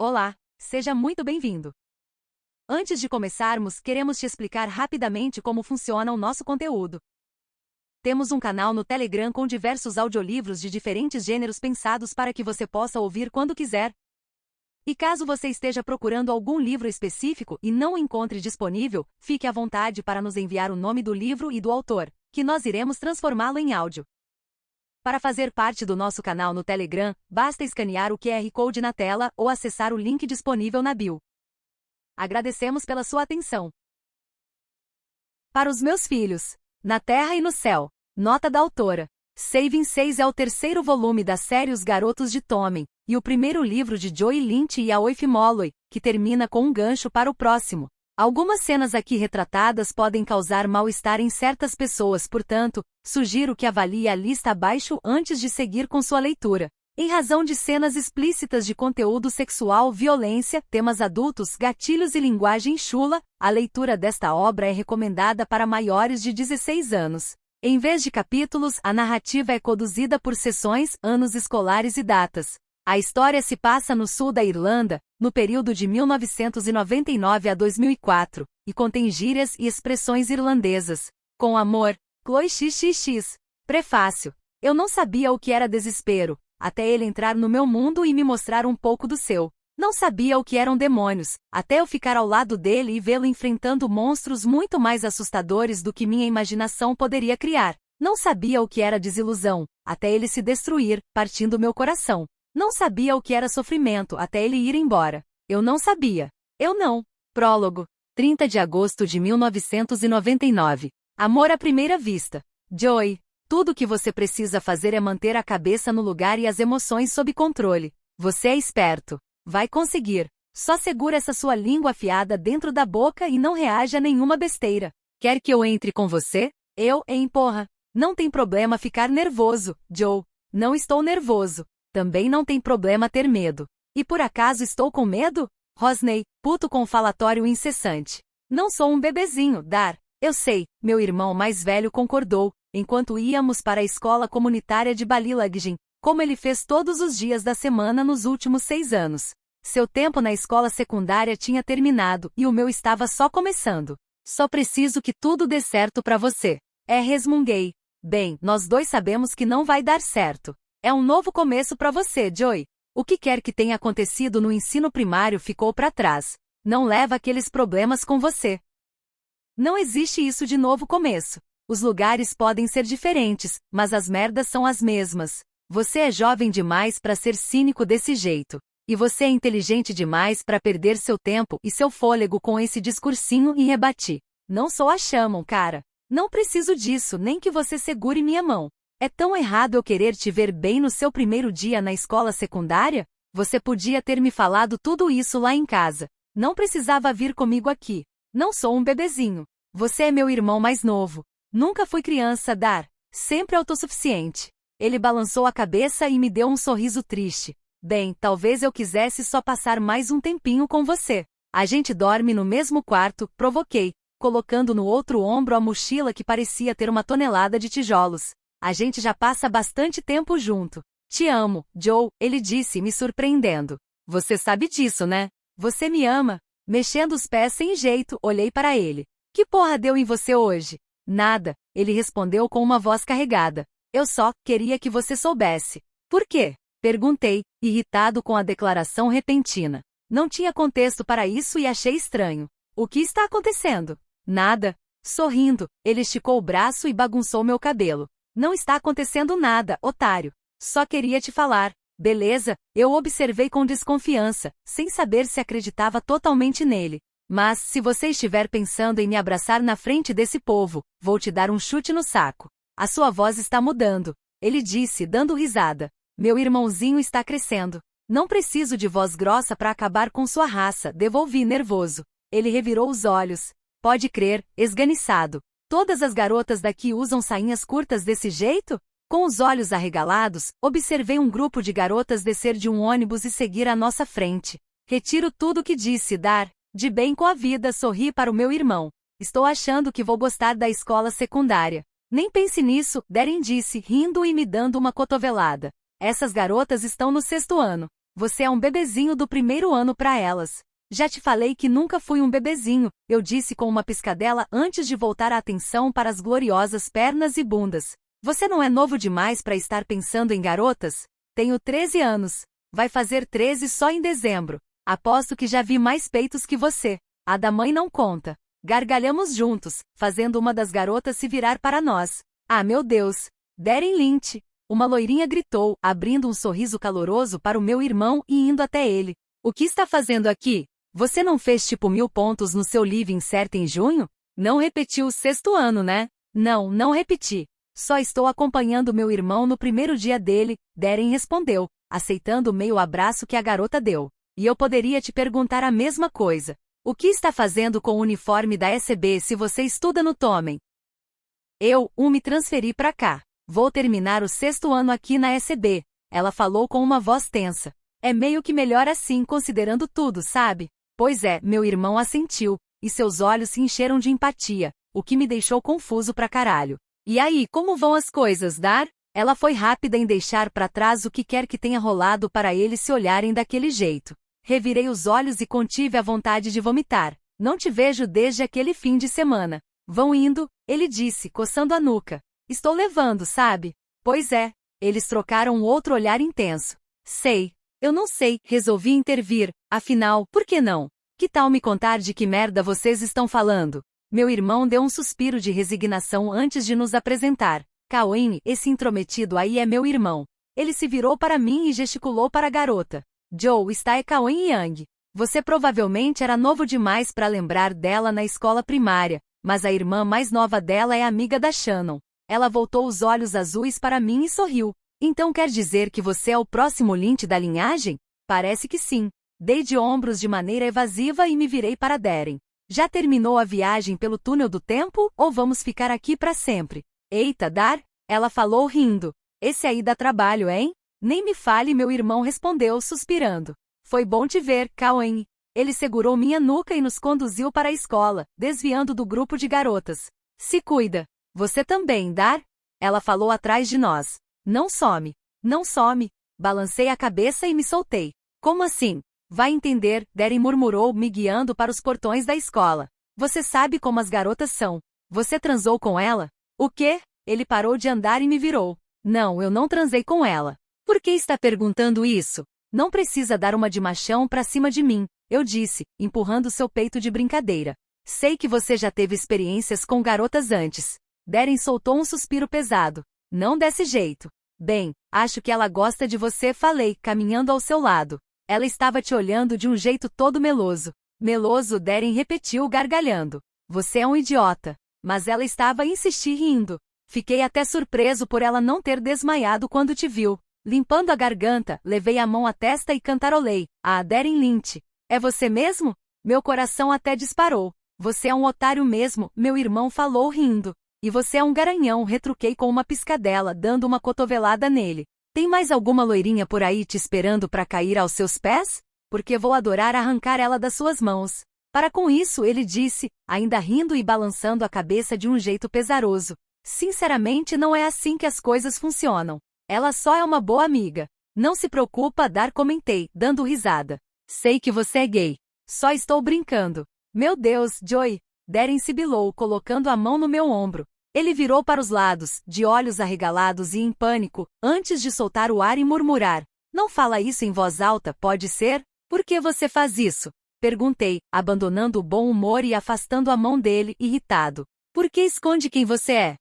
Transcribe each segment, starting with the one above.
Olá, seja muito bem-vindo. Antes de começarmos, queremos te explicar rapidamente como funciona o nosso conteúdo. Temos um canal no Telegram com diversos audiolivros de diferentes gêneros pensados para que você possa ouvir quando quiser. E caso você esteja procurando algum livro específico e não o encontre disponível, fique à vontade para nos enviar o nome do livro e do autor, que nós iremos transformá-lo em áudio. Para fazer parte do nosso canal no Telegram, basta escanear o QR Code na tela ou acessar o link disponível na bio. Agradecemos pela sua atenção. Para os meus filhos, na terra e no céu. Nota da autora. Saving 6 é o terceiro volume da série Os Garotos de Tommen, e o primeiro livro de Joey Lynch e Aoife Molloy, que termina com um gancho para o próximo. Algumas cenas aqui retratadas podem causar mal-estar em certas pessoas, portanto, sugiro que avalie a lista abaixo antes de seguir com sua leitura. Em razão de cenas explícitas de conteúdo sexual, violência, temas adultos, gatilhos e linguagem chula, a leitura desta obra é recomendada para maiores de 16 anos. Em vez de capítulos, a narrativa é conduzida por sessões, anos escolares e datas. A história se passa no sul da Irlanda, no período de 1999 a 2004, e contém gírias e expressões irlandesas. Com amor, Chloe XXX. Prefácio. Eu não sabia o que era desespero, até ele entrar no meu mundo e me mostrar um pouco do seu. Não sabia o que eram demônios, até eu ficar ao lado dele e vê-lo enfrentando monstros muito mais assustadores do que minha imaginação poderia criar. Não sabia o que era desilusão, até ele se destruir, partindo meu coração. Não sabia o que era sofrimento até ele ir embora. Eu não sabia. Eu não. Prólogo. 30 de agosto de 1999. Amor à primeira vista. Joey. Tudo o que você precisa fazer é manter a cabeça no lugar e as emoções sob controle. Você é esperto. Vai conseguir. Só segura essa sua língua afiada dentro da boca e não reaja a nenhuma besteira. Quer que eu entre com você? Porra. Não tem problema ficar nervoso, Joe. Não estou nervoso. Também não tem problema ter medo. E por acaso estou com medo? Rosney, puto com falatório incessante. Não sou um bebezinho, Dar. Eu sei, meu irmão mais velho concordou, enquanto íamos para a escola comunitária de Ballylagin, como ele fez todos os dias da semana nos últimos 6 anos. Seu tempo na escola secundária tinha terminado e o meu estava só começando. Só preciso que tudo dê certo para você. Resmunguei. Bem, nós dois sabemos que não vai dar certo. É um novo começo para você, Joey. O que quer que tenha acontecido no ensino primário ficou para trás. Não leva aqueles problemas com você. Não existe isso de novo começo. Os lugares podem ser diferentes, mas as merdas são as mesmas. Você é jovem demais para ser cínico desse jeito. E você é inteligente demais para perder seu tempo e seu fôlego com esse discursinho em rebati. Não sou a Shaman, cara. Não preciso disso, nem que você segure minha mão. É tão errado eu querer te ver bem no seu primeiro dia na escola secundária? Você podia ter me falado tudo isso lá em casa. Não precisava vir comigo aqui. Não sou um bebezinho. Você é meu irmão mais novo. Nunca fui criança, Dar. Sempre autossuficiente. Ele balançou a cabeça e me deu um sorriso triste. Bem, talvez eu quisesse só passar mais um tempinho com você. A gente dorme no mesmo quarto, provoquei, colocando no outro ombro a mochila que parecia ter uma tonelada de tijolos. A gente já passa bastante tempo junto. Te amo, Joe, ele disse, me surpreendendo. Você sabe disso, né? Você me ama. Mexendo os pés sem jeito, olhei para ele. Que porra deu em você hoje? Nada, ele respondeu com uma voz carregada. Eu só queria que você soubesse. Por quê? Perguntei, irritado com a declaração repentina. Não tinha contexto para isso e achei estranho. O que está acontecendo? Nada. Sorrindo, ele esticou o braço e bagunçou meu cabelo. Não está acontecendo nada, otário. Só queria te falar. Beleza? Eu observei com desconfiança, sem saber se acreditava totalmente nele. Mas, se você estiver pensando em me abraçar na frente desse povo, vou te dar um chute no saco. A sua voz está mudando. Ele disse, dando risada. Meu irmãozinho está crescendo. Não preciso de voz grossa para acabar com sua raça, devolvi nervoso. Ele revirou os olhos. Pode crer, esganiçado. Todas as garotas daqui usam sainhas curtas desse jeito? Com os olhos arregalados, observei um grupo de garotas descer de um ônibus e seguir à nossa frente. Retiro tudo o que disse, Dar. De bem com a vida, sorri para o meu irmão. Estou achando que vou gostar da escola secundária. Nem pense nisso, Darren disse, rindo e me dando uma cotovelada. Essas garotas estão no 6º ano. Você é um bebezinho do primeiro ano para elas. Já te falei que nunca fui um bebezinho, eu disse com uma piscadela antes de voltar a atenção para as gloriosas pernas e bundas. Você não é novo demais para estar pensando em garotas? Tenho 13 anos. Vai fazer 13 só em dezembro. Aposto que já vi mais peitos que você. A da mãe não conta. Gargalhamos juntos, fazendo uma das garotas se virar para nós. Ah, meu Deus! Darren Lynch! Uma loirinha gritou, abrindo um sorriso caloroso para o meu irmão e indo até ele. O que está fazendo aqui? Você não fez tipo 1000 pontos no seu Living Cert em junho? Não repetiu o 6º ano, né? Não repeti. Só estou acompanhando meu irmão no primeiro dia dele, Darren respondeu, aceitando o meio abraço que a garota deu. E eu poderia te perguntar a mesma coisa. O que está fazendo com o uniforme da SB se você estuda no Tomen? Eu me transferi para cá. Vou terminar o 6º ano aqui na SB. Ela falou com uma voz tensa. É meio que melhor assim considerando tudo, sabe? Pois é, meu irmão assentiu, e seus olhos se encheram de empatia, o que me deixou confuso pra caralho. E aí, como vão as coisas, Dar? Ela foi rápida em deixar para trás o que quer que tenha rolado para eles se olharem daquele jeito. Revirei os olhos e contive a vontade de vomitar. Não te vejo desde aquele fim de semana. Vão indo, ele disse, coçando a nuca. Estou levando, sabe? Pois é. Eles trocaram um outro olhar intenso. Sei. Eu não sei, resolvi intervir. Afinal, por que não? Que tal me contar de que merda vocês estão falando? Meu irmão deu um suspiro de resignação antes de nos apresentar. Kawane, esse intrometido aí é meu irmão. Ele se virou para mim e gesticulou para a garota. Joe, está é Kawane Yang. Você provavelmente era novo demais para lembrar dela na escola primária, mas a irmã mais nova dela é amiga da Shannon. Ela voltou os olhos azuis para mim e sorriu. Então quer dizer que você é o próximo Lynch da linhagem? Parece que sim. Dei de ombros de maneira evasiva e me virei para Darren. Já terminou a viagem pelo túnel do tempo, ou vamos ficar aqui para sempre? Eita, Dar, ela falou rindo. Esse aí dá trabalho, hein? Nem me fale, meu irmão respondeu, suspirando. Foi bom te ver, Kawane. Ele segurou minha nuca e nos conduziu para a escola, desviando do grupo de garotas. Se cuida. Você também, Dar? Ela falou atrás de nós. Não some. Não some. Balancei a cabeça e me soltei. Como assim? Vai entender, Darren murmurou, me guiando para os portões da escola. Você sabe como as garotas são. Você transou com ela? O quê? Ele parou de andar e me virou. Não, eu não transei com ela. Por que está perguntando isso? Não precisa dar uma de machão pra cima de mim, eu disse, empurrando seu peito de brincadeira. Sei que você já teve experiências com garotas antes. Darren soltou um suspiro pesado. Não desse jeito. Bem, acho que ela gosta de você, falei, caminhando ao seu lado. Ela estava te olhando de um jeito todo meloso. Meloso, Darren repetiu gargalhando. Você é um idiota. Mas ela estava a insistir rindo. Fiquei até surpreso por ela não ter desmaiado quando te viu. Limpando a garganta, levei a mão à testa e cantarolei. Ah, Darren Lynch. É você mesmo? Meu coração até disparou. Você é um otário mesmo, meu irmão falou rindo. E você é um garanhão, retruquei com uma piscadela, dando uma cotovelada nele. Tem mais alguma loirinha por aí te esperando para cair aos seus pés? Porque vou adorar arrancar ela das suas mãos. Para com isso, ele disse, ainda rindo e balançando a cabeça de um jeito pesaroso. Sinceramente, não é assim que as coisas funcionam. Ela só é uma boa amiga. Não se preocupa, Dar, comentei, dando risada. Sei que você é gay. Só estou brincando. Meu Deus, Joey. Darren sibilou, colocando a mão no meu ombro. Ele virou para os lados, de olhos arregalados e em pânico, antes de soltar o ar e murmurar. Não fala isso em voz alta, pode ser? Por que você faz isso? Perguntei, abandonando o bom humor e afastando a mão dele, irritado. Por que esconde quem você é?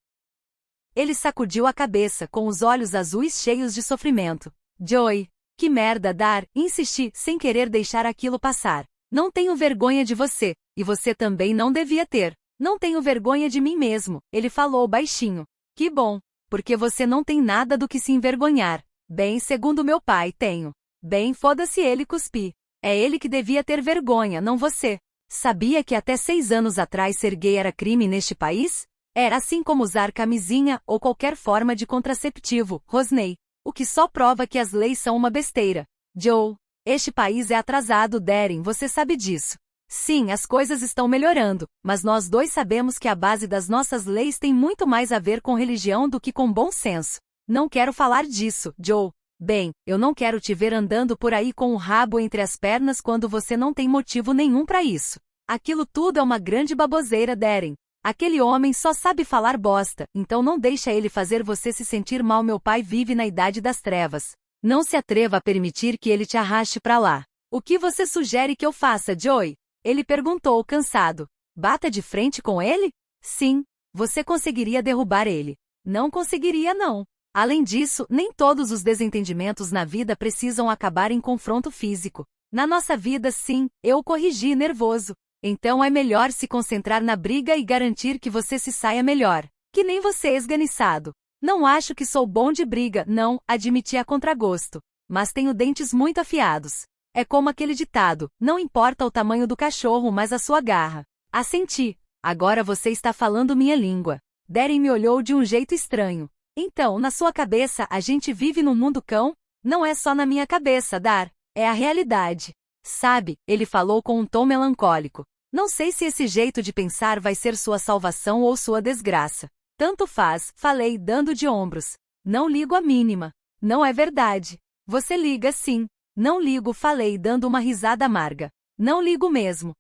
Ele sacudiu a cabeça, com os olhos azuis cheios de sofrimento. Joey, que merda, Dar, insisti, sem querer deixar aquilo passar. Não tenho vergonha de você, e você também não devia ter. Não tenho vergonha de mim mesmo, ele falou baixinho. Que bom, porque você não tem nada do que se envergonhar. Bem, segundo meu pai, tenho. Bem, foda-se ele, cuspi. É ele que devia ter vergonha, não você. Sabia que até 6 anos atrás ser gay era crime neste país? Era assim como usar camisinha ou qualquer forma de contraceptivo, rosnei. O que só prova que as leis são uma besteira. Joe, este país é atrasado, Darren, você sabe disso. Sim, as coisas estão melhorando, mas nós dois sabemos que a base das nossas leis tem muito mais a ver com religião do que com bom senso. Não quero falar disso, Joe. Bem, eu não quero te ver andando por aí com o rabo entre as pernas quando você não tem motivo nenhum para isso. Aquilo tudo é uma grande baboseira, Darren. Aquele homem só sabe falar bosta, então não deixa ele fazer você se sentir mal. Meu pai vive na idade das trevas. Não se atreva a permitir que ele te arraste para lá. O que você sugere que eu faça, Joey? Ele perguntou, cansado. Bata de frente com ele? Sim. Você conseguiria derrubar ele. Não conseguiria, não. Além disso, nem todos os desentendimentos na vida precisam acabar em confronto físico. Na nossa vida, sim, eu o corrigi nervoso. Então é melhor se concentrar na briga e garantir que você se saia melhor. Que nem você, esganiçado. Não acho que sou bom de briga, não, admiti a contragosto. Mas tenho dentes muito afiados. É como aquele ditado, não importa o tamanho do cachorro, mas a sua garra. Assenti. Agora você está falando minha língua. Darren me olhou de um jeito estranho. Então, na sua cabeça, a gente vive num mundo cão? Não é só na minha cabeça, Dar. É a realidade. Sabe, ele falou com um tom melancólico. Não sei se esse jeito de pensar vai ser sua salvação ou sua desgraça. Tanto faz, falei, dando de ombros. Não ligo a mínima. Não é verdade. Você liga sim. Não ligo, falei, dando uma risada amarga. Não ligo mesmo.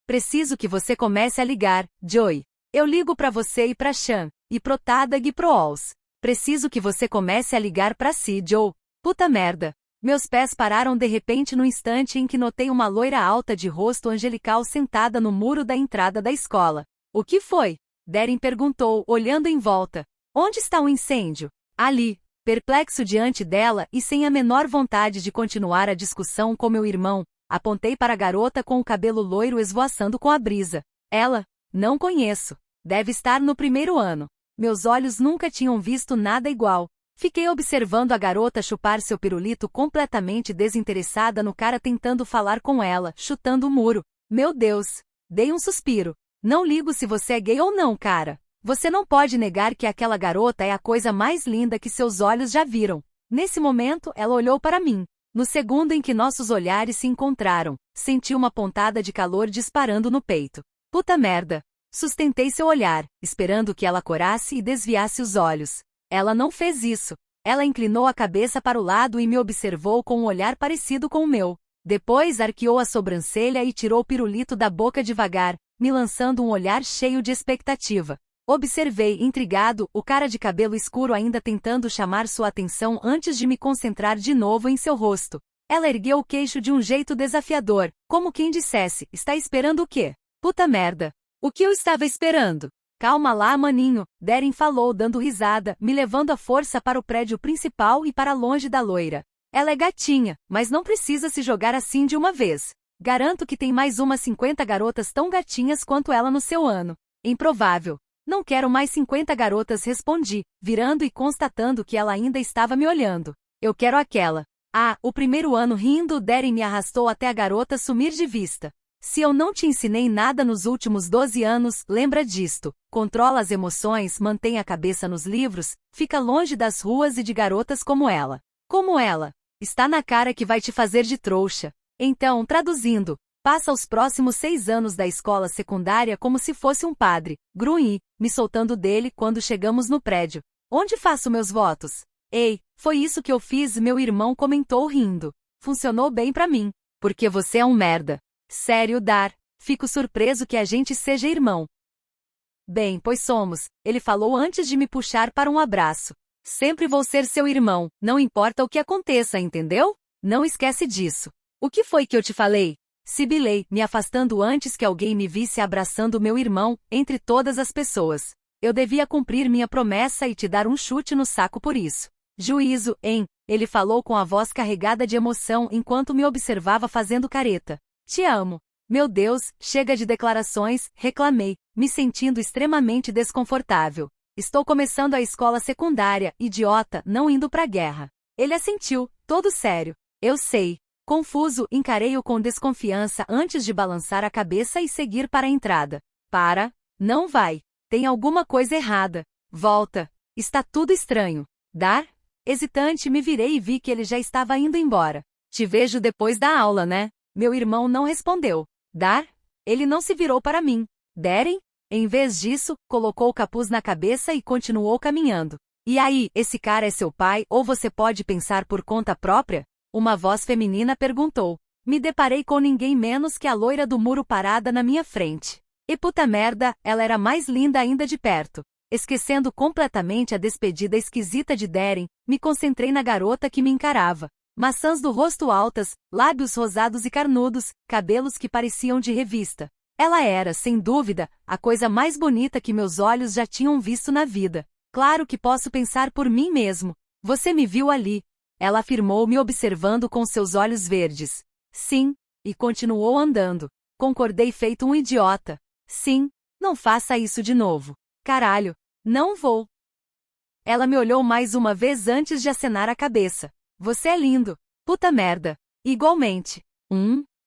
Preciso que você comece a ligar, Joey. Eu ligo pra você e pra Sean, e pro Tadag e pro Ols. Preciso que você comece a ligar pra si, Joe. Puta merda. Meus pés pararam de repente no instante em que notei uma loira alta de rosto angelical sentada no muro da entrada da escola. O que foi? Darren perguntou, olhando em volta. Onde está o incêndio? Ali. Perplexo diante dela e sem a menor vontade de continuar a discussão com meu irmão, apontei para a garota com o cabelo loiro esvoaçando com a brisa. Ela? Não conheço. Deve estar no primeiro ano. Meus olhos nunca tinham visto nada igual. Fiquei observando a garota chupar seu pirulito completamente desinteressada no cara tentando falar com ela, chutando o muro. Meu Deus! Dei um suspiro. Não ligo se você é gay ou não, cara. Você não pode negar que aquela garota é a coisa mais linda que seus olhos já viram. Nesse momento, ela olhou para mim. No segundo em que nossos olhares se encontraram, senti uma pontada de calor disparando no peito. Puta merda! Sustentei seu olhar, esperando que ela corasse e desviasse os olhos. Ela não fez isso. Ela inclinou a cabeça para o lado e me observou com um olhar parecido com o meu. Depois arqueou a sobrancelha e tirou o pirulito da boca devagar, me lançando um olhar cheio de expectativa. Observei, intrigado, o cara de cabelo escuro ainda tentando chamar sua atenção antes de me concentrar de novo em seu rosto. Ela ergueu o queixo de um jeito desafiador, como quem dissesse, está esperando o quê? Puta merda. O que eu estava esperando? Calma lá, maninho, Darren falou dando risada, me levando à força para o prédio principal e para longe da loira. Ela é gatinha, mas não precisa se jogar assim de uma vez. Garanto que tem mais umas 50 garotas tão gatinhas quanto ela no seu ano. Improvável. Não quero mais 50 garotas, respondi, virando e constatando que ela ainda estava me olhando. Eu quero aquela. Ah, o primeiro ano, rindo, Darren me arrastou até a garota sumir de vista. Se eu não te ensinei nada nos últimos 12 anos, lembra disto. Controla as emoções, mantém a cabeça nos livros, fica longe das ruas e de garotas como ela. Como ela? Está na cara que vai te fazer de trouxa. Então, traduzindo, passa os próximos 6 anos da escola secundária como se fosse um padre. Grunhi, me soltando dele quando chegamos no prédio. Onde faço meus votos? Ei, foi isso que eu fiz, meu irmão comentou rindo. Funcionou bem pra mim. Porque você é um merda. Sério, Dar. Fico surpreso que a gente seja irmão. Bem, pois somos, ele falou antes de me puxar para um abraço. Sempre vou ser seu irmão, não importa o que aconteça, entendeu? Não esquece disso. O que foi que eu te falei? Sibilei, me afastando antes que alguém me visse abraçando meu irmão, entre todas as pessoas. Eu devia cumprir minha promessa e te dar um chute no saco por isso. Juízo, hein? Ele falou com a voz carregada de emoção enquanto me observava fazendo careta. Te amo. Meu Deus, chega de declarações, reclamei, me sentindo extremamente desconfortável. Estou começando a escola secundária, idiota, não indo pra guerra. Ele assentiu, todo sério. Eu sei. Confuso, encarei-o com desconfiança antes de balançar a cabeça e seguir para a entrada. Para. Não vai. Tem alguma coisa errada. Volta. Está tudo estranho. Dar? Hesitante, me virei e vi que ele já estava indo embora. Te vejo depois da aula, né? Meu irmão não respondeu. Dar? Ele não se virou para mim. Darren? Em vez disso, colocou o capuz na cabeça e continuou caminhando. E aí, esse cara é seu pai ou você pode pensar por conta própria? Uma voz feminina perguntou. Me deparei com ninguém menos que a loira do muro parada na minha frente. E puta merda, ela era mais linda ainda de perto. Esquecendo completamente a despedida esquisita de Darren, me concentrei na garota que me encarava. Maçãs do rosto altas, lábios rosados e carnudos, cabelos que pareciam de revista. Ela era, sem dúvida, a coisa mais bonita que meus olhos já tinham visto na vida. Claro que posso pensar por mim mesmo. Você me viu ali. Ela afirmou me observando com seus olhos verdes. Sim. E continuou andando. Concordei feito um idiota. Sim. Não faça isso de novo. Caralho. Não vou. Ela me olhou mais uma vez antes de acenar a cabeça. Você é lindo. Puta merda. Igualmente.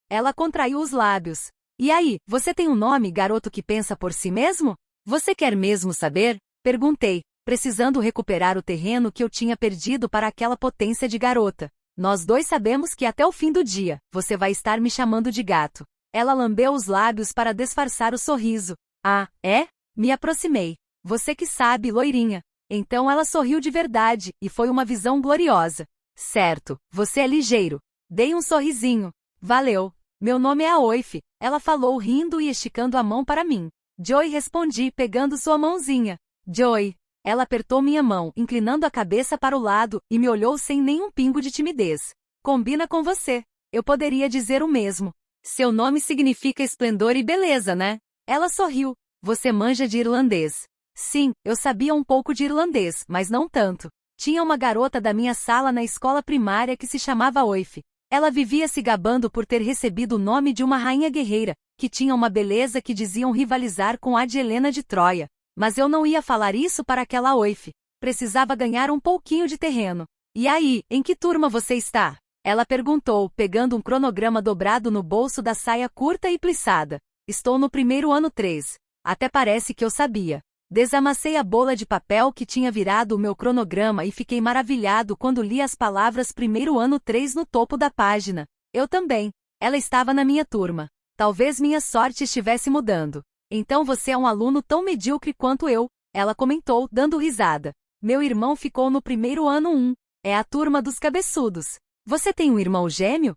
Ela contraiu os lábios. E aí, você tem um nome, garoto que pensa por si mesmo? Você quer mesmo saber? Perguntei, precisando recuperar o terreno que eu tinha perdido para aquela potência de garota. Nós dois sabemos que até o fim do dia, você vai estar me chamando de gato. Ela lambeu os lábios para disfarçar o sorriso. Ah, é? Me aproximei. Você que sabe, loirinha. Então ela sorriu de verdade, e foi uma visão gloriosa. Certo, você é ligeiro. Dei um sorrisinho. Valeu. Meu nome é Aoife. Ela falou rindo e esticando a mão para mim. Joy, respondi, pegando sua mãozinha. Joy. Ela apertou minha mão, inclinando a cabeça para o lado, e me olhou sem nenhum pingo de timidez. Combina com você. Eu poderia dizer o mesmo. Seu nome significa esplendor e beleza, né? Ela sorriu. Você manja de irlandês. Sim, eu sabia um pouco de irlandês, mas não tanto. Tinha uma garota da minha sala na escola primária que se chamava Oife. Ela vivia se gabando por ter recebido o nome de uma rainha guerreira, que tinha uma beleza que diziam rivalizar com a de Helena de Troia. Mas eu não ia falar isso para aquela Oife. Precisava ganhar um pouquinho de terreno. E aí, em que turma você está? Ela perguntou, pegando um cronograma dobrado no bolso da saia curta e plissada. Estou no primeiro ano 3. Até parece que eu sabia. Desamassei a bola de papel que tinha virado o meu cronograma e fiquei maravilhado quando li as palavras primeiro ano 3 no topo da página. Eu também. Ela estava na minha turma. Talvez minha sorte estivesse mudando. Então você é um aluno tão medíocre quanto eu, ela comentou, dando risada. Meu irmão ficou no primeiro ano 1. É a turma dos cabeçudos. Você tem um irmão gêmeo?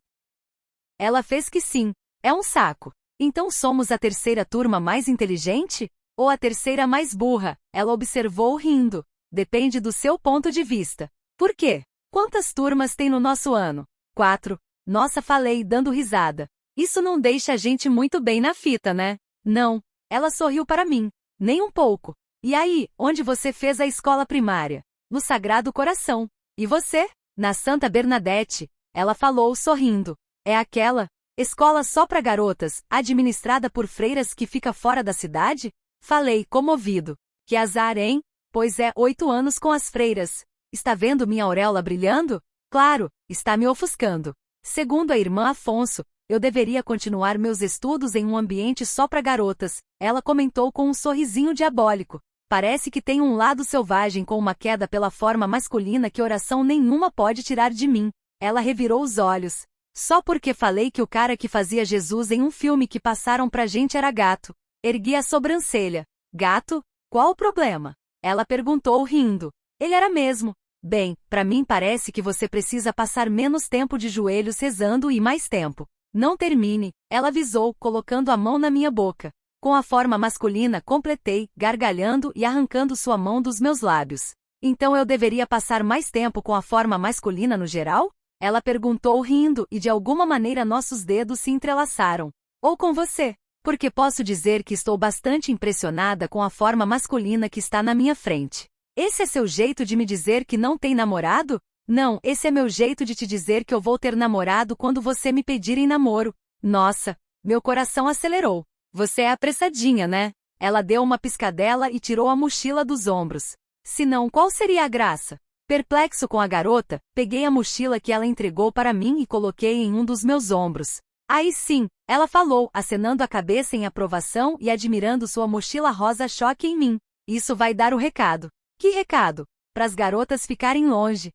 Ela fez que sim. É um saco. Então somos a terceira turma mais inteligente? Ou a terceira mais burra? Ela observou rindo. Depende do seu ponto de vista. Por quê? Quantas turmas tem no nosso ano? 4. Nossa, falei, dando risada. Isso não deixa a gente muito bem na fita, né? Não. Ela sorriu para mim. Nem um pouco. E aí, onde você fez a escola primária? No Sagrado Coração. E você? Na Santa Bernadette. Ela falou, sorrindo. É aquela escola só para garotas, administrada por freiras que fica fora da cidade? Falei, comovido. Que azar, hein? Pois é, 8 anos com as freiras. Está vendo minha auréola brilhando? Claro, está me ofuscando. Segundo a irmã Afonso, eu deveria continuar meus estudos em um ambiente só para garotas, ela comentou com um sorrisinho diabólico. Parece que tem um lado selvagem com uma queda pela forma masculina que oração nenhuma pode tirar de mim. Ela revirou os olhos. Só porque falei que o cara que fazia Jesus em um filme que passaram pra gente era gato. Ergui a sobrancelha. Gato? Qual o problema? Ela perguntou rindo. Ele era mesmo. Bem, pra mim parece que você precisa passar menos tempo de joelhos rezando e mais tempo. Não termine, ela avisou, colocando a mão na minha boca. Com a forma masculina completei, gargalhando e arrancando sua mão dos meus lábios. Então eu deveria passar mais tempo com a forma masculina no geral? Ela perguntou rindo e de alguma maneira nossos dedos se entrelaçaram. Ou com você? Porque posso dizer que estou bastante impressionada com a forma masculina que está na minha frente. Esse é seu jeito de me dizer que não tem namorado? Não, esse é meu jeito de te dizer que eu vou ter namorado quando você me pedir em namoro. Nossa, meu coração acelerou. Você é apressadinha, né? Ela deu uma piscadela e tirou a mochila dos ombros. Se não, qual seria a graça? Perplexo com a garota, peguei a mochila que ela entregou para mim e coloquei em um dos meus ombros. Aí sim, ela falou, acenando a cabeça em aprovação e admirando sua mochila rosa choque em mim. Isso vai dar o recado. Que recado? Pras garotas ficarem longe.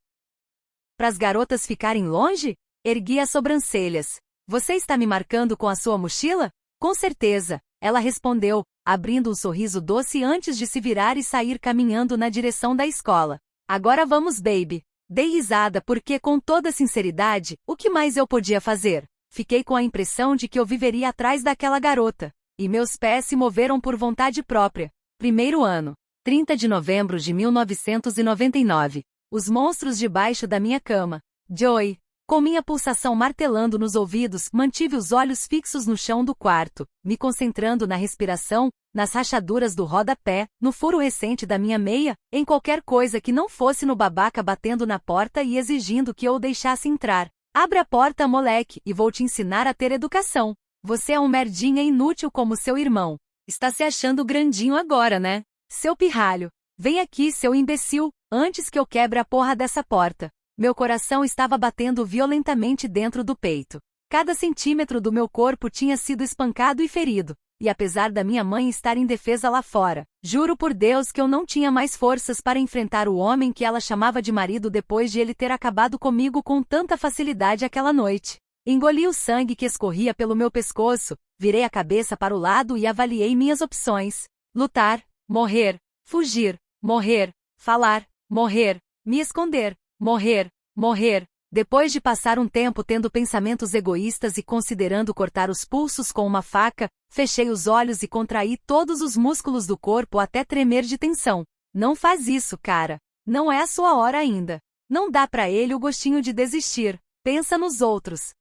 Pras garotas ficarem longe? Ergui as sobrancelhas. Você está me marcando com a sua mochila? Com certeza, ela respondeu, abrindo um sorriso doce antes de se virar e sair caminhando na direção da escola. Agora vamos, baby. Dei risada porque, com toda sinceridade, o que mais eu podia fazer? Fiquei com a impressão de que eu viveria atrás daquela garota. E meus pés se moveram por vontade própria. Primeiro ano. 30 de novembro de 1999. Os monstros debaixo da minha cama. Joey. Com minha pulsação martelando nos ouvidos, mantive os olhos fixos no chão do quarto, me concentrando na respiração, nas rachaduras do rodapé, no furo recente da minha meia, em qualquer coisa que não fosse no babaca batendo na porta e exigindo que eu o deixasse entrar. Abre a porta, moleque, e vou te ensinar a ter educação. Você é um merdinha inútil como seu irmão. Está se achando grandinho agora, né? Seu pirralho. Vem aqui, seu imbecil, antes que eu quebre a porra dessa porta. Meu coração estava batendo violentamente dentro do peito. Cada centímetro do meu corpo tinha sido espancado e ferido. E apesar da minha mãe estar indefesa lá fora, juro por Deus que eu não tinha mais forças para enfrentar o homem que ela chamava de marido depois de ele ter acabado comigo com tanta facilidade aquela noite. Engoli o sangue que escorria pelo meu pescoço, virei a cabeça para o lado e avaliei minhas opções. Lutar, morrer, fugir, morrer, falar, morrer, me esconder, morrer, morrer. Depois de passar um tempo tendo pensamentos egoístas e considerando cortar os pulsos com uma faca, fechei os olhos e contraí todos os músculos do corpo até tremer de tensão. Não faz isso, cara. Não é a sua hora ainda. Não dá pra ele o gostinho de desistir. Pensa nos outros.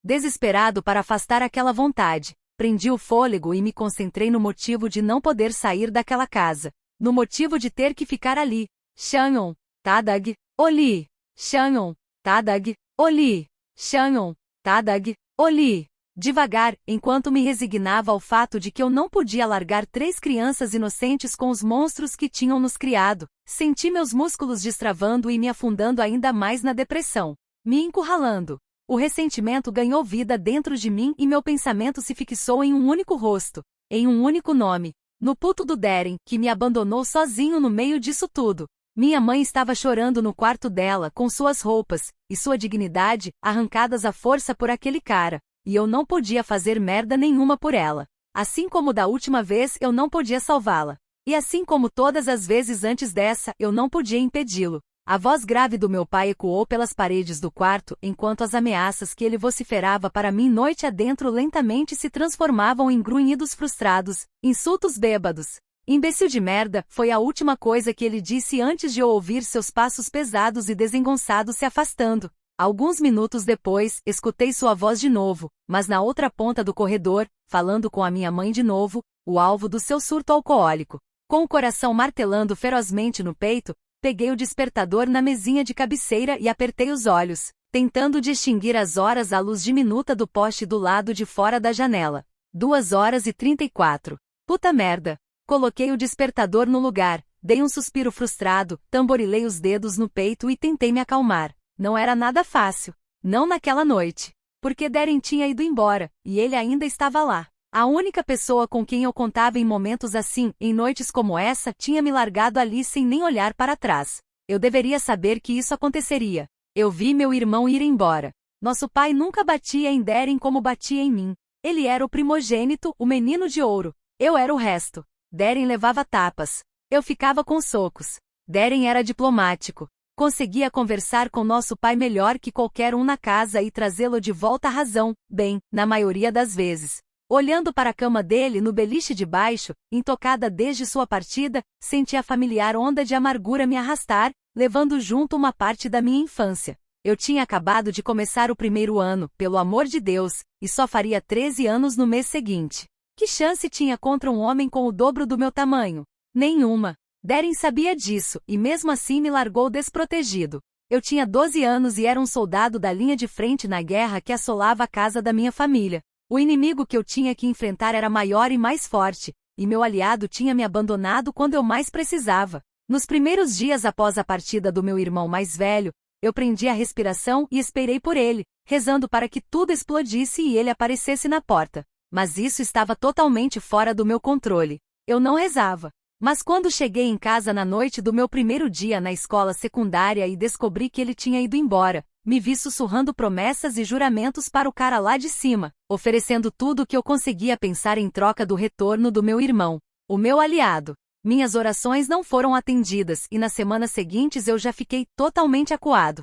Desesperado para afastar aquela vontade, prendi o fôlego e me concentrei no motivo de não poder sair daquela casa. No motivo de ter que ficar ali. Shannon, Tadag, Oli. Shannon, Tadag, Oli. Shannon, Tadag, Oli. Devagar, enquanto me resignava ao fato de que eu não podia largar 3 crianças inocentes com os monstros que tinham nos criado, senti meus músculos destravando e me afundando ainda mais na depressão. Me encurralando. O ressentimento ganhou vida dentro de mim e meu pensamento se fixou em um único rosto, em um único nome. No puto do Darren, que me abandonou sozinho no meio disso tudo. Minha mãe estava chorando no quarto dela com suas roupas, e sua dignidade, arrancadas à força por aquele cara. E eu não podia fazer merda nenhuma por ela. Assim como da última vez eu não podia salvá-la. E assim como todas as vezes antes dessa, eu não podia impedi-lo. A voz grave do meu pai ecoou pelas paredes do quarto, enquanto as ameaças que ele vociferava para mim noite adentro lentamente se transformavam em grunhidos frustrados, insultos bêbados. Imbecil de merda, foi a última coisa que ele disse antes de eu ouvir seus passos pesados e desengonçados se afastando. Alguns minutos depois, escutei sua voz de novo, mas na outra ponta do corredor, falando com a minha mãe de novo, o alvo do seu surto alcoólico. Com o coração martelando ferozmente no peito, peguei o despertador na mesinha de cabeceira e apertei os olhos, tentando distinguir as horas à luz diminuta do poste do lado de fora da janela. 2h34. Puta merda. Coloquei o despertador no lugar, dei um suspiro frustrado, tamborilei os dedos no peito e tentei me acalmar. Não era nada fácil. Não naquela noite. Porque Darren tinha ido embora, e ele ainda estava lá. A única pessoa com quem eu contava em momentos assim, em noites como essa, tinha me largado ali sem nem olhar para trás. Eu deveria saber que isso aconteceria. Eu vi meu irmão ir embora. Nosso pai nunca batia em Darren como batia em mim. Ele era o primogênito, o menino de ouro. Eu era o resto. Darren levava tapas. Eu ficava com socos. Darren era diplomático. Conseguia conversar com nosso pai melhor que qualquer um na casa e trazê-lo de volta à razão, bem, na maioria das vezes. Olhando para a cama dele no beliche de baixo, intocada desde sua partida, senti a familiar onda de amargura me arrastar, levando junto uma parte da minha infância. Eu tinha acabado de começar o primeiro ano, pelo amor de Deus, e só faria 13 anos no mês seguinte. Que chance tinha contra um homem com o dobro do meu tamanho? Nenhuma. Darren sabia disso, e mesmo assim me largou desprotegido. Eu tinha 12 anos e era um soldado da linha de frente na guerra que assolava a casa da minha família. O inimigo que eu tinha que enfrentar era maior e mais forte, e meu aliado tinha me abandonado quando eu mais precisava. Nos primeiros dias após a partida do meu irmão mais velho, eu prendi a respiração e esperei por ele, rezando para que tudo explodisse e ele aparecesse na porta. Mas isso estava totalmente fora do meu controle. Eu não rezava. Mas quando cheguei em casa na noite do meu primeiro dia na escola secundária e descobri que ele tinha ido embora, me vi sussurrando promessas e juramentos para o cara lá de cima, oferecendo tudo o que eu conseguia pensar em troca do retorno do meu irmão, o meu aliado. Minhas orações não foram atendidas e nas semanas seguintes eu já fiquei totalmente acuado.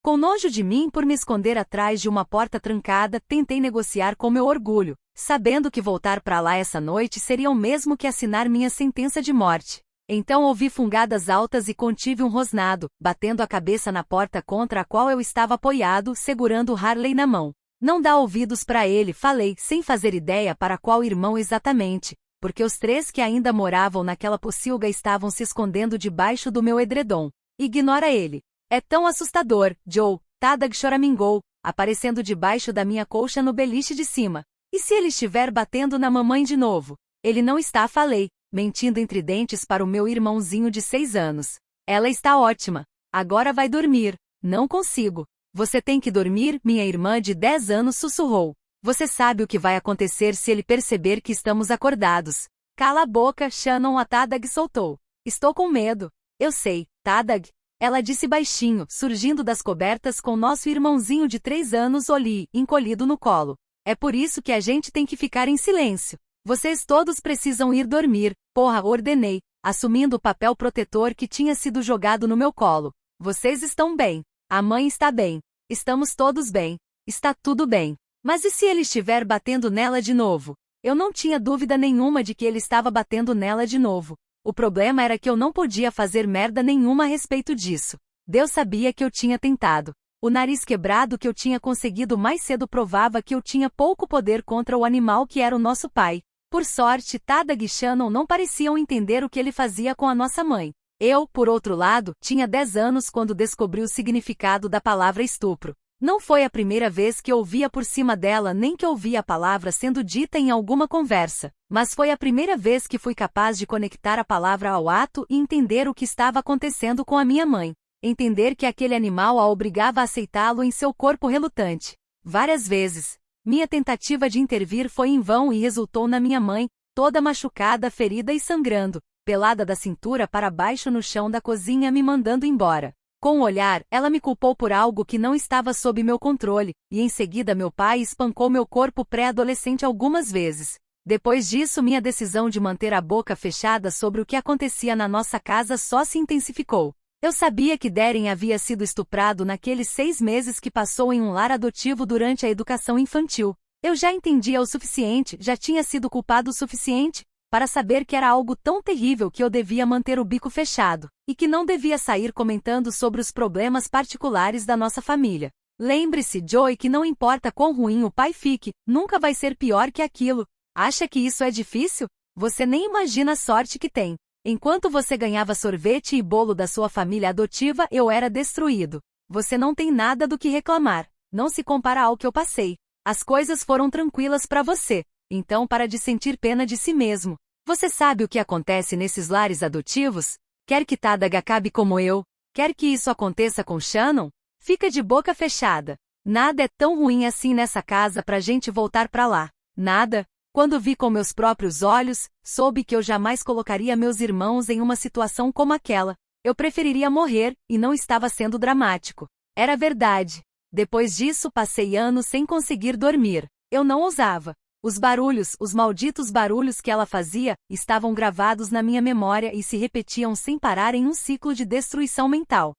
Com nojo de mim por me esconder atrás de uma porta trancada, tentei negociar com meu orgulho, sabendo que voltar para lá essa noite seria o mesmo que assinar minha sentença de morte. Então ouvi fungadas altas e contive um rosnado, batendo a cabeça na porta contra a qual eu estava apoiado, segurando Harley na mão. Não dá ouvidos para ele, falei, sem fazer ideia para qual irmão exatamente, porque os 3 que ainda moravam naquela pocilga estavam se escondendo debaixo do meu edredom. Ignora ele. É tão assustador, Joe, Tadag choramingou, aparecendo debaixo da minha colcha no beliche de cima. E se ele estiver batendo na mamãe de novo? Ele não está, falei, mentindo entre dentes para o meu irmãozinho de 6 anos. Ela está ótima. Agora vai dormir. Não consigo. Você tem que dormir, minha irmã de 10 anos sussurrou. Você sabe o que vai acontecer se ele perceber que estamos acordados. Cala a boca, Shannon, a Tadag soltou. Estou com medo. Eu sei, Tadag. Ela disse baixinho, surgindo das cobertas com nosso irmãozinho de 3 anos Oli, encolhido no colo. É por isso que a gente tem que ficar em silêncio. Vocês todos precisam ir dormir, porra, ordenei, assumindo o papel protetor que tinha sido jogado no meu colo. Vocês estão bem. A mãe está bem. Estamos todos bem. Está tudo bem. Mas e se ele estiver batendo nela de novo? Eu não tinha dúvida nenhuma de que ele estava batendo nela de novo. O problema era que eu não podia fazer merda nenhuma a respeito disso. Deus sabia que eu tinha tentado. O nariz quebrado que eu tinha conseguido mais cedo provava que eu tinha pouco poder contra o animal que era o nosso pai. Por sorte, Tadag e Shannon não pareciam entender o que ele fazia com a nossa mãe. Eu, por outro lado, tinha 10 anos quando descobri o significado da palavra estupro. Não foi a primeira vez que ouvia por cima dela nem que ouvia a palavra sendo dita em alguma conversa, mas foi a primeira vez que fui capaz de conectar a palavra ao ato e entender o que estava acontecendo com a minha mãe. Entender que aquele animal a obrigava a aceitá-lo em seu corpo relutante. Várias vezes. Minha tentativa de intervir foi em vão e resultou na minha mãe, toda machucada, ferida e sangrando, pelada da cintura para baixo no chão da cozinha me mandando embora. Com o olhar, ela me culpou por algo que não estava sob meu controle, e em seguida meu pai espancou meu corpo pré-adolescente algumas vezes. Depois disso, minha decisão de manter a boca fechada sobre o que acontecia na nossa casa só se intensificou. Eu sabia que Darren havia sido estuprado naqueles 6 meses que passou em um lar adotivo durante a educação infantil. Eu já entendia o suficiente, já tinha sido culpado o suficiente, para saber que era algo tão terrível que eu devia manter o bico fechado, e que não devia sair comentando sobre os problemas particulares da nossa família. Lembre-se, Joey, que não importa quão ruim o pai fique, nunca vai ser pior que aquilo. Acha que isso é difícil? Você nem imagina a sorte que tem. Enquanto você ganhava sorvete e bolo da sua família adotiva, eu era destruído. Você não tem nada do que reclamar. Não se compara ao que eu passei. As coisas foram tranquilas para você. Então para de sentir pena de si mesmo. Você sabe o que acontece nesses lares adotivos? Quer que Tadag acabe como eu? Quer que isso aconteça com Shannon? Fica de boca fechada. Nada é tão ruim assim nessa casa pra gente voltar pra lá. Nada. Quando vi com meus próprios olhos, soube que eu jamais colocaria meus irmãos em uma situação como aquela. Eu preferiria morrer, e não estava sendo dramático. Era verdade. Depois disso passei anos sem conseguir dormir. Eu não ousava. Os barulhos, os malditos barulhos que ela fazia, estavam gravados na minha memória e se repetiam sem parar em um ciclo de destruição mental.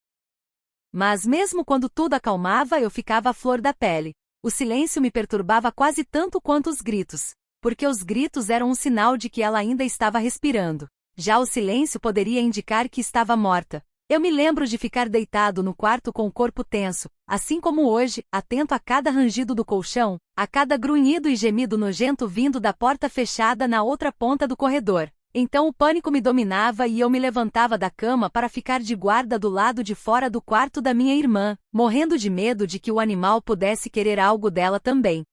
Mas mesmo quando tudo acalmava, eu ficava à flor da pele. O silêncio me perturbava quase tanto quanto os gritos, porque os gritos eram um sinal de que ela ainda estava respirando. Já o silêncio poderia indicar que estava morta. Eu me lembro de ficar deitado no quarto com o corpo tenso, assim como hoje, atento a cada rangido do colchão, a cada grunhido e gemido nojento vindo da porta fechada na outra ponta do corredor. Então o pânico me dominava e eu me levantava da cama para ficar de guarda do lado de fora do quarto da minha irmã, morrendo de medo de que o animal pudesse querer algo dela também.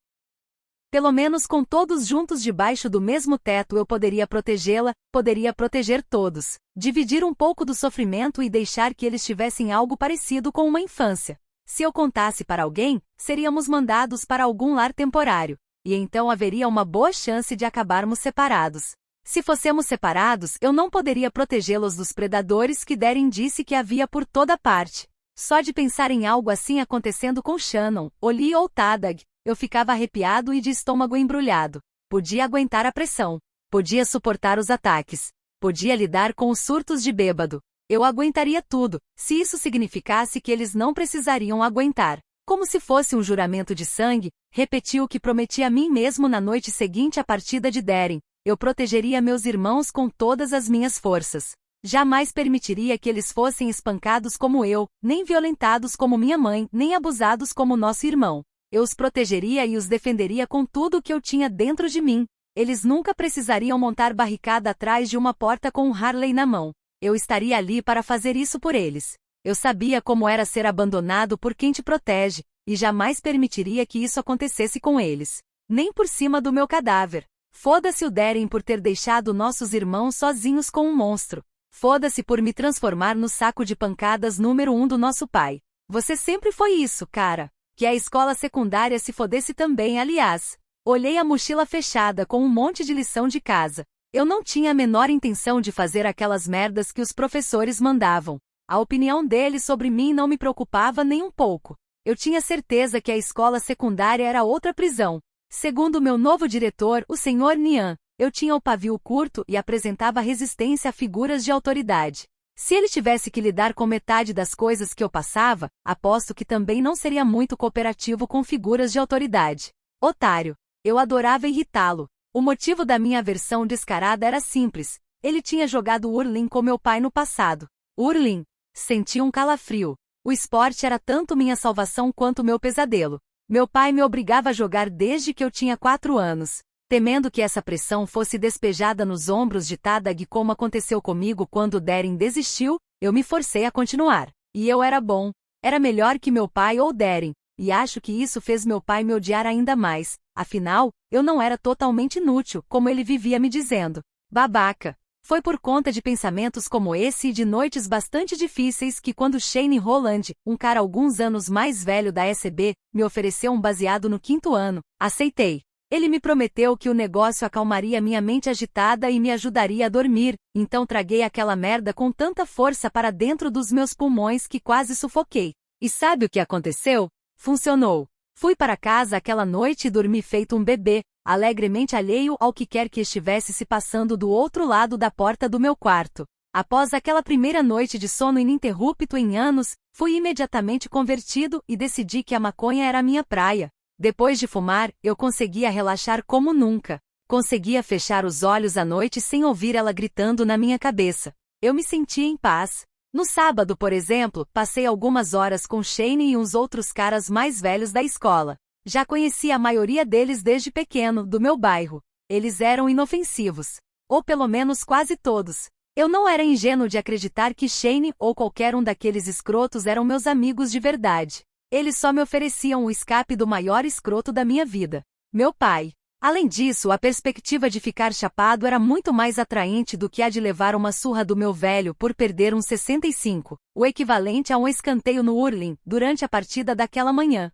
Pelo menos com todos juntos debaixo do mesmo teto eu poderia protegê-la, poderia proteger todos, dividir um pouco do sofrimento e deixar que eles tivessem algo parecido com uma infância. Se eu contasse para alguém, seríamos mandados para algum lar temporário, e então haveria uma boa chance de acabarmos separados. Se fossemos separados, eu não poderia protegê-los dos predadores que Darren disse que havia por toda parte. Só de pensar em algo assim acontecendo com Shannon, Oli ou Tadag, eu ficava arrepiado e de estômago embrulhado. Podia aguentar a pressão. Podia suportar os ataques. Podia lidar com os surtos de bêbado. Eu aguentaria tudo, se isso significasse que eles não precisariam aguentar. Como se fosse um juramento de sangue, repeti o que prometi a mim mesmo na noite seguinte à partida de Darren. Eu protegeria meus irmãos com todas as minhas forças. Jamais permitiria que eles fossem espancados como eu, nem violentados como minha mãe, nem abusados como nosso irmão. Eu os protegeria e os defenderia com tudo o que eu tinha dentro de mim. Eles nunca precisariam montar barricada atrás de uma porta com um Harley na mão. Eu estaria ali para fazer isso por eles. Eu sabia como era ser abandonado por quem te protege, e jamais permitiria que isso acontecesse com eles. Nem por cima do meu cadáver. Foda-se o Darren por ter deixado nossos irmãos sozinhos com um monstro. Foda-se por me transformar no saco de pancadas número 1 do nosso pai. Você sempre foi isso, cara. Que a escola secundária se fodesse também, aliás. Olhei a mochila fechada com um monte de lição de casa. Eu não tinha a menor intenção de fazer aquelas merdas que os professores mandavam. A opinião deles sobre mim não me preocupava nem um pouco. Eu tinha certeza que a escola secundária era outra prisão. Segundo meu novo diretor, o Sr. Nian, eu tinha o pavio curto e apresentava resistência a figuras de autoridade. Se ele tivesse que lidar com metade das coisas que eu passava, aposto que também não seria muito cooperativo com figuras de autoridade. Otário. Eu adorava irritá-lo. O motivo da minha aversão descarada era simples. Ele tinha jogado hurling com meu pai no passado. Hurling. Senti um calafrio. O esporte era tanto minha salvação quanto meu pesadelo. Meu pai me obrigava a jogar desde que eu tinha 4 anos. Temendo que essa pressão fosse despejada nos ombros de Tadag como aconteceu comigo quando Darren desistiu, eu me forcei a continuar. E eu era bom. Era melhor que meu pai ou Darren. E acho que isso fez meu pai me odiar ainda mais. Afinal, eu não era totalmente inútil, como ele vivia me dizendo. Babaca. Foi por conta de pensamentos como esse e de noites bastante difíceis que quando Shane Holland, um cara alguns anos mais velho da SB, me ofereceu um baseado no 5º ano, aceitei. Ele me prometeu que o negócio acalmaria minha mente agitada e me ajudaria a dormir, então traguei aquela merda com tanta força para dentro dos meus pulmões que quase sufoquei. E sabe o que aconteceu? Funcionou. Fui para casa aquela noite e dormi feito um bebê, alegremente alheio ao que quer que estivesse se passando do outro lado da porta do meu quarto. Após aquela primeira noite de sono ininterrupto em anos, fui imediatamente convertido e decidi que a maconha era a minha praia. Depois de fumar, eu conseguia relaxar como nunca. Conseguia fechar os olhos à noite sem ouvir ela gritando na minha cabeça. Eu me sentia em paz. No sábado, por exemplo, passei algumas horas com Shane e uns outros caras mais velhos da escola. Já conhecia a maioria deles desde pequeno, do meu bairro. Eles eram inofensivos. Ou pelo menos quase todos. Eu não era ingênuo de acreditar que Shane ou qualquer um daqueles escrotos eram meus amigos de verdade. Eles só me ofereciam o escape do maior escroto da minha vida. Meu pai. Além disso, a perspectiva de ficar chapado era muito mais atraente do que a de levar uma surra do meu velho por perder um 65, o equivalente a um escanteio no hurling, durante a partida daquela manhã.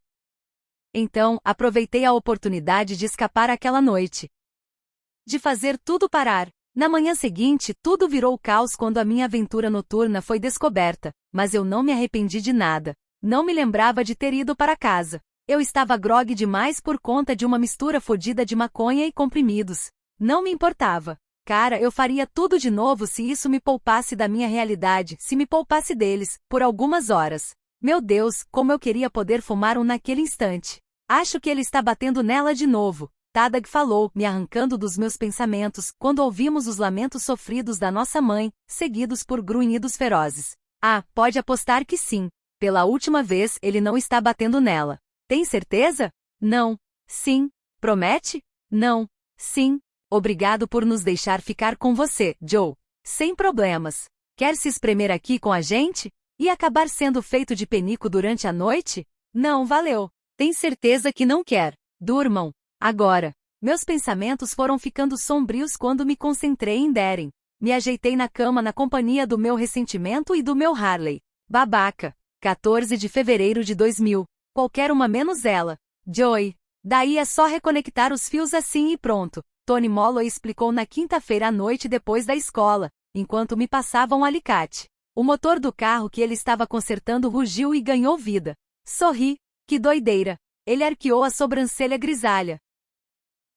Então, aproveitei a oportunidade de escapar aquela noite. De fazer tudo parar. Na manhã seguinte, tudo virou caos quando a minha aventura noturna foi descoberta, mas eu não me arrependi de nada. Não me lembrava de ter ido para casa. Eu estava grogue demais por conta de uma mistura fodida de maconha e comprimidos. Não me importava. Cara, eu faria tudo de novo se isso me poupasse da minha realidade, se me poupasse deles, por algumas horas. Meu Deus, como eu queria poder fumar um naquele instante. Acho que ele está batendo nela de novo. Tadag falou, me arrancando dos meus pensamentos, quando ouvimos os lamentos sofridos da nossa mãe, seguidos por grunhidos ferozes. Ah, pode apostar que sim. Pela última vez, ele não está batendo nela. Tem certeza? Não. Sim. Promete? Não. Sim. Obrigado por nos deixar ficar com você, Joe. Sem problemas. Quer se espremer aqui com a gente? E acabar sendo feito de penico durante a noite? Não, valeu. Tem certeza que não quer. Durmam. Agora. Meus pensamentos foram ficando sombrios quando me concentrei em Darren. Me ajeitei na cama na companhia do meu ressentimento e do meu Harley. Babaca. 14 de fevereiro de 2000. Qualquer uma menos ela. Joey. Daí é só reconectar os fios assim e pronto. Tony Molloy explicou na quinta-feira à noite depois da escola, enquanto me passava um alicate. O motor do carro que ele estava consertando rugiu e ganhou vida. Sorri. Que doideira. Ele arqueou a sobrancelha grisalha.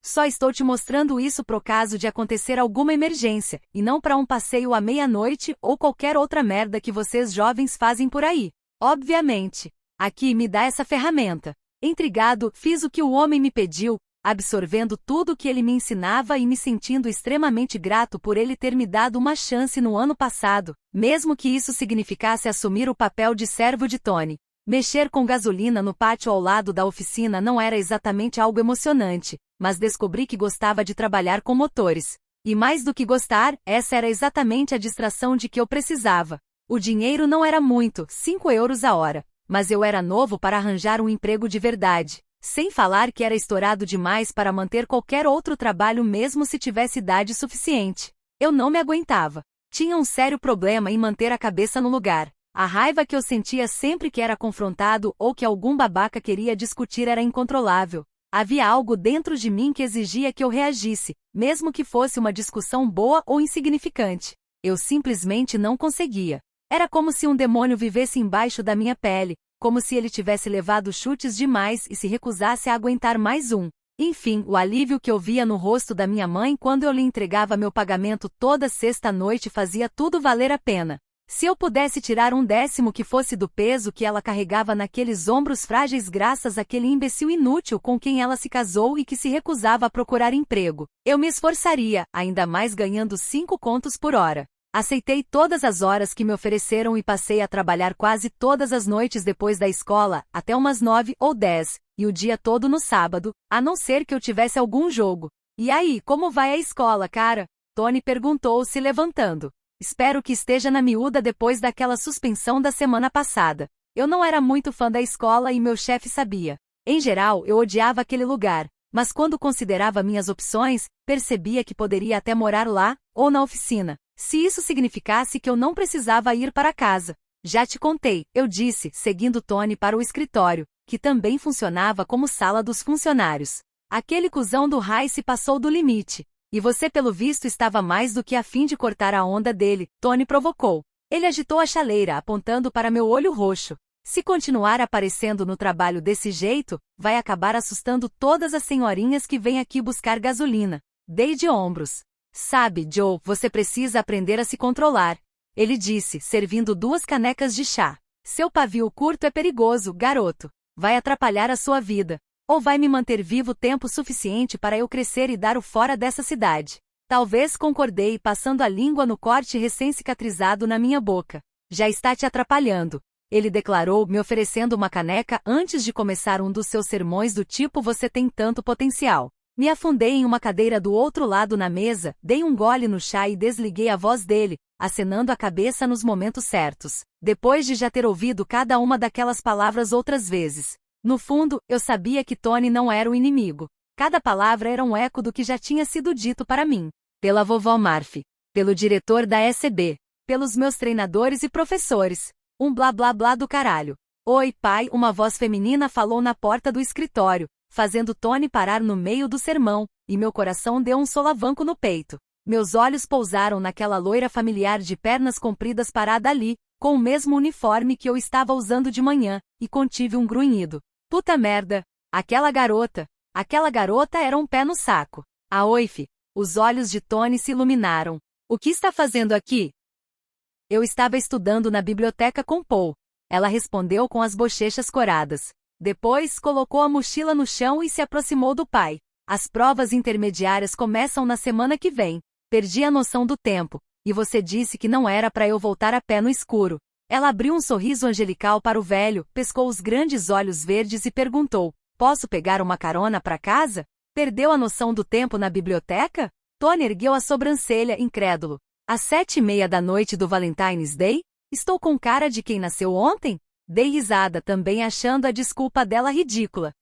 Só estou te mostrando isso pro caso de acontecer alguma emergência, e não para um passeio à meia-noite ou qualquer outra merda que vocês jovens fazem por aí. Obviamente. Aqui me dá essa ferramenta. Intrigado, fiz o que o homem me pediu, absorvendo tudo o que ele me ensinava e me sentindo extremamente grato por ele ter me dado uma chance no ano passado, mesmo que isso significasse assumir o papel de servo de Tony. Mexer com gasolina no pátio ao lado da oficina não era exatamente algo emocionante, mas descobri que gostava de trabalhar com motores. E mais do que gostar, essa era exatamente a distração de que eu precisava. O dinheiro não era muito, 5 euros a hora, mas eu era novo para arranjar um emprego de verdade. Sem falar que era estourado demais para manter qualquer outro trabalho mesmo se tivesse idade suficiente. Eu não me aguentava. Tinha um sério problema em manter a cabeça no lugar. A raiva que eu sentia sempre que era confrontado ou que algum babaca queria discutir era incontrolável. Havia algo dentro de mim que exigia que eu reagisse, mesmo que fosse uma discussão boa ou insignificante. Eu simplesmente não conseguia. Era como se um demônio vivesse embaixo da minha pele, como se ele tivesse levado chutes demais e se recusasse a aguentar mais um. Enfim, o alívio que eu via no rosto da minha mãe quando eu lhe entregava meu pagamento toda sexta-noite fazia tudo valer a pena. Se eu pudesse tirar um décimo que fosse do peso que ela carregava naqueles ombros frágeis graças àquele imbecil inútil com quem ela se casou e que se recusava a procurar emprego, eu me esforçaria, ainda mais ganhando 5 contos por hora. Aceitei todas as horas que me ofereceram e passei a trabalhar quase todas as noites depois da escola, até umas 9 ou 10, e o dia todo no sábado, a não ser que eu tivesse algum jogo. E aí, como vai a escola, cara? Tony perguntou se levantando. Espero que esteja na miúda depois daquela suspensão da semana passada. Eu não era muito fã da escola e meu chefe sabia. Em geral, eu odiava aquele lugar, mas quando considerava minhas opções, percebia que poderia até morar lá, ou na oficina, se isso significasse que eu não precisava ir para casa. Já te contei, eu disse, seguindo Tony para o escritório, que também funcionava como sala dos funcionários. Aquele cuzão do Rice passou do limite. E você pelo visto estava mais do que a fim de cortar a onda dele, Tony provocou. Ele agitou a chaleira apontando para meu olho roxo. Se continuar aparecendo no trabalho desse jeito, vai acabar assustando todas as senhorinhas que vêm aqui buscar gasolina. Dei de ombros. Sabe, Joe, você precisa aprender a se controlar. Ele disse, servindo 2 canecas de chá. Seu pavio curto é perigoso, garoto. Vai atrapalhar a sua vida. Ou vai me manter vivo tempo suficiente para eu crescer e dar o fora dessa cidade. Talvez concordei passando a língua no corte recém-cicatrizado na minha boca. Já está te atrapalhando. Ele declarou, me oferecendo uma caneca antes de começar um dos seus sermões do tipo você tem tanto potencial. Me afundei em uma cadeira do outro lado na mesa, dei um gole no chá e desliguei a voz dele, acenando a cabeça nos momentos certos, depois de já ter ouvido cada uma daquelas palavras outras vezes. No fundo, eu sabia que Tony não era o inimigo. Cada palavra era um eco do que já tinha sido dito para mim. Pela vovó Murphy. Pelo diretor da ECB. Pelos meus treinadores e professores. Um blá blá blá do caralho. Oi, pai, uma voz feminina falou na porta do escritório, fazendo Tony parar no meio do sermão, e meu coração deu um solavanco no peito. Meus olhos pousaram naquela loira familiar de pernas compridas parada ali, com o mesmo uniforme que eu estava usando de manhã, e contive um grunhido. Puta merda! Aquela garota era um pé no saco. A oife. Os olhos de Tony se iluminaram. O que está fazendo aqui? Eu estava estudando na biblioteca com Paul. Ela respondeu com as bochechas coradas. Depois, colocou a mochila no chão e se aproximou do pai. As provas intermediárias começam na semana que vem. Perdi a noção do tempo. E você disse que não era para eu voltar a pé no escuro. Ela abriu um sorriso angelical para o velho, pescou os grandes olhos verdes e perguntou, posso pegar uma carona para casa? Perdeu a noção do tempo na biblioteca? Tony ergueu a sobrancelha, incrédulo. Às 7h30 da noite do Valentine's Day? Estou com cara de quem nasceu ontem? Dei risada, também achando a desculpa dela ridícula.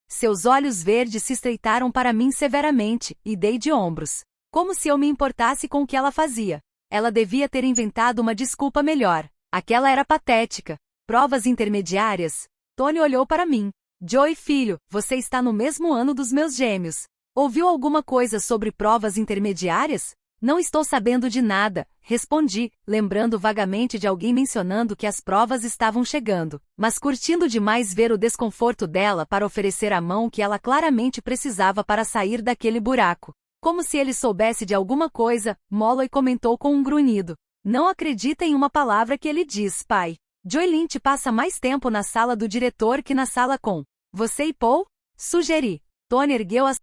Seus olhos verdes se estreitaram para mim severamente, e dei de ombros. Como se eu me importasse com o que ela fazia. Ela devia ter inventado uma desculpa melhor. Aquela era patética. Provas intermediárias? Tony olhou para mim. Joey, filho, você está no mesmo ano dos meus gêmeos. Ouviu alguma coisa sobre provas intermediárias? Não estou sabendo de nada, respondi, lembrando vagamente de alguém mencionando que as provas estavam chegando, mas curtindo demais ver o desconforto dela para oferecer a mão que ela claramente precisava para sair daquele buraco. Como se ele soubesse de alguma coisa, Molloy comentou com um grunhido. Não acredita em uma palavra que ele diz, pai. Joy Lynch passa mais tempo na sala do diretor que na sala com você e Paul? Sugeri. Tony ergueu as